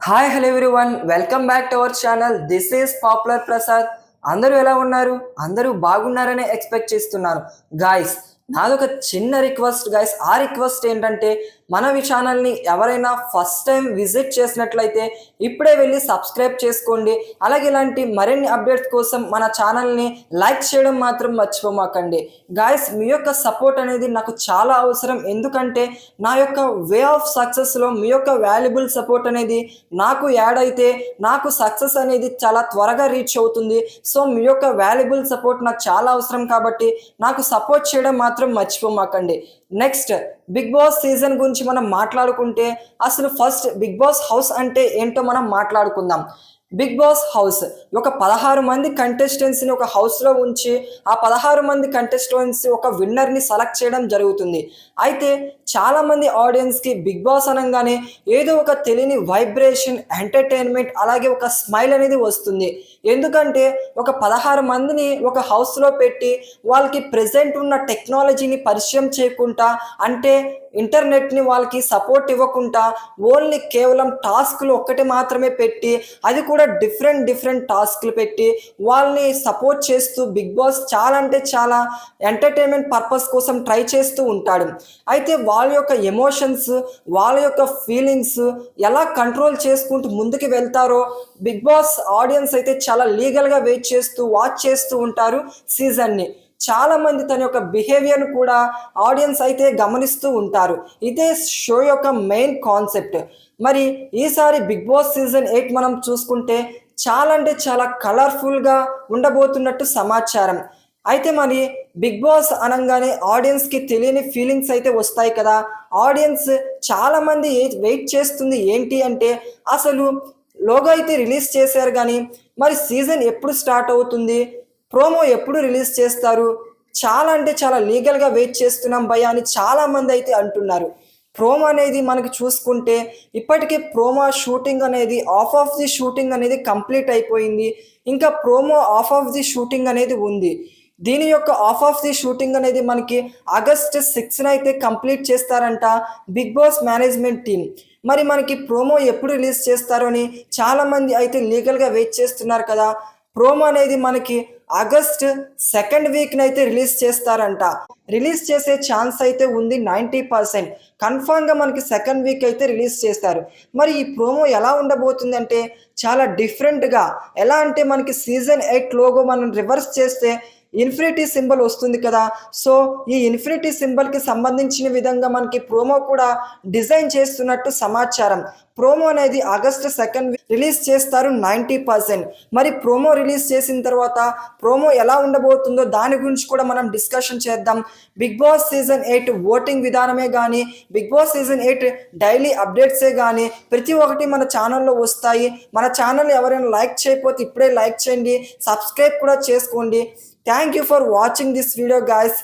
Hi hello everyone, welcome back to our channel. This is popular Prasad. అందరూ ఎలా ఉన్నారు? అందరూ బాగున్నారని ఎక్స్పెక్ట్ చేస్తున్నాను. గాయస్, నాదొక చిన్న రిక్వెస్ట్ గాయస్. ఆ రిక్వెస్ట్ ఏంటంటే, మన ఛానల్ని ఎవరైనా ఫస్ట్ టైం విజిట్ చేసినట్లయితే ఇప్పుడే వెళ్ళి సబ్స్క్రైబ్ చేసుకోండి. అలాగే ఇలాంటి మరిన్ని అప్డేట్స్ కోసం మన ఛానల్ని లైక్ చేయడం మాత్రం మర్చిపోమాకండి. గాయస్, మీ యొక్క సపోర్ట్ అనేది నాకు చాలా అవసరం. ఎందుకంటే నా యొక్క వే ఆఫ్ సక్సెస్లో మీ యొక్క వాల్యుబుల్ సపోర్ట్ అనేది నాకు యాడ్ అయితే నాకు సక్సెస్ అనేది చాలా త్వరగా రీచ్ అవుతుంది. సో మీ యొక్క వాల్యుబుల్ సపోర్ట్ నాకు చాలా అవసరం కాబట్టి నాకు సపోర్ట్ చేయడం మాత్రం మర్చిపోమాకండి. నెక్స్ట్, బిగ్ బాస్ సీజన్ గురించి మనం మాట్లాడుకుంటే అసలు ఫస్ట్ బిగ్ బాస్ హౌస్ అంటే ఏంటో మనం మాట్లాడుకుందాం. బిగ్ బాస్ హౌస్ ఒక 16 మంది కంటెస్టెంట్స్ని ఒక హౌస్లో ఉంచి ఆ 16 మంది కంటెస్టెంట్స్ ఒక విన్నర్ని సెలెక్ట్ చేయడం జరుగుతుంది. అయితే చాలామంది ఆడియన్స్కి బిగ్ బాస్ అనగానే ఏదో ఒక తెలియని వైబ్రేషన్, ఎంటర్టైన్మెంట్, అలాగే ఒక స్మైల్ అనేది వస్తుంది. ఎందుకంటే ఒక 16 మందిని ఒక హౌస్లో పెట్టి వాళ్ళకి ప్రజెంట్ ఉన్న టెక్నాలజీని పరిచయం చేయకుండా, అంటే ఇంటర్నెట్ని వాళ్ళకి సపోర్ట్ ఇవ్వకుండా ఓన్లీ కేవలం టాస్క్లు ఒక్కటి మాత్రమే పెట్టి, అది కూడా డిఫరెంట్ టాస్క్లు పెట్టి వాళ్ళని సపోర్ట్ చేస్తూ బిగ్ బాస్ చాలా అంటే చాలా ఎంటర్టైన్మెంట్ పర్పస్ కోసం ట్రై చేస్తూ ఉంటాడు. అయితే వాళ్ళ యొక్క ఎమోషన్స్, వాళ్ళ యొక్క ఫీలింగ్స్ ఎలా కంట్రోల్ చేసుకుంటూ ముందుకు వెళ్తారో బిగ్ బాస్ ఆడియన్స్ అయితే చాలా లీగల్గా వెయిట్ చేస్తూ వాచ్ చేస్తూ ఉంటారు సీజన్ని. చాలామంది తన యొక్క బిహేవియర్ను కూడా ఆడియన్స్ అయితే గమనిస్తూ ఉంటారు. ఇదే షో యొక్క మెయిన్ కాన్సెప్ట్. మరి ఈసారి బిగ్ బాస్ సీజన్ 8 మనం చూసుకుంటే చాలా అంటే చాలా కలర్ఫుల్గా ఉండబోతున్నట్టు సమాచారం. అయితే మరి బిగ్ బాస్ అనగానే ఆడియన్స్కి తెలియని ఫీలింగ్స్ అయితే వస్తాయి కదా. ఆడియన్స్ చాలామంది వెయిట్ చేస్తుంది ఏంటి అంటే, అసలు లోగో అయితే రిలీజ్ చేశారు కానీ మరి సీజన్ ఎప్పుడు స్టార్ట్ అవుతుంది, ప్రోమో ఎప్పుడు రిలీజ్ చేస్తారు, చాలా అంటే చాలా లీగల్గా వెయిట్ చేస్తున్నాం భయ్యా అని చాలామంది అయితే అంటున్నారు. ప్రోమో అనేది మనకి చూసుకుంటే ఇప్పటికే ప్రోమో షూటింగ్ అనేది ఆఫ్ ది షూటింగ్ అనేది కంప్లీట్ అయిపోయింది. ఇంకా ప్రోమో ఆఫ్ ది షూటింగ్ అనేది ఉంది. దీని యొక్క ఆఫ్ ది షూటింగ్ అనేది మనకి ఆగస్ట్ 6న అయితే కంప్లీట్ చేస్తారంట బిగ్ బాస్ మేనేజ్మెంట్ టీం. మరి మనకి ప్రోమో ఎప్పుడు రిలీజ్ చేస్తారో అని చాలామంది అయితే లీగల్గా వెయిట్ చేస్తున్నారు కదా. ప్రోమో అనేది మనకి ఆగస్ట్ 2nd వీక్నైతే రిలీజ్ చేస్తారంట. రిలీజ్ చేసే ఛాన్స్ అయితే ఉంది 90%. కన్ఫామ్గా మనకి 2nd వీక్ అయితే రిలీజ్ చేస్తారు. మరి ఈ ప్రోమో ఎలా ఉండబోతుందంటే చాలా డిఫరెంట్గా, ఎలా అంటే మనకి సీజన్ 8 లోగో మనం రివర్స్ చేస్తే ఇన్ఫినిటీ సింబల్ వస్తుంది కదా. సో ఈ ఇన్ఫినిటీ సింబల్కి సంబంధించిన విధంగా మనకి ప్రోమో కూడా డిజైన్ చేస్తున్నట్టు సమాచారం. ప్రోమో అనేది ఆగస్ట్ 2nd రిలీజ్ చేస్తారు 90%. మరి ప్రోమో రిలీజ్ చేసిన తర్వాత ప్రోమో ఎలా ఉండబోతుందో దాని గురించి కూడా మనం డిస్కషన్ చేద్దాం. బిగ్ బాస్ సీజన్ 8 ఓటింగ్ విధానమే కానీ, బిగ్ బాస్ సీజన్ 8 డైలీ అప్డేట్సే కానీ ప్రతి ఒక్కటి మన ఛానల్లో వస్తాయి. మన ఛానల్ ఎవరైనా లైక్ చేయకపోతే ఇప్పుడే లైక్ చేయండి, సబ్స్క్రైబ్ కూడా చేసుకోండి. Thank you for watching this video guys.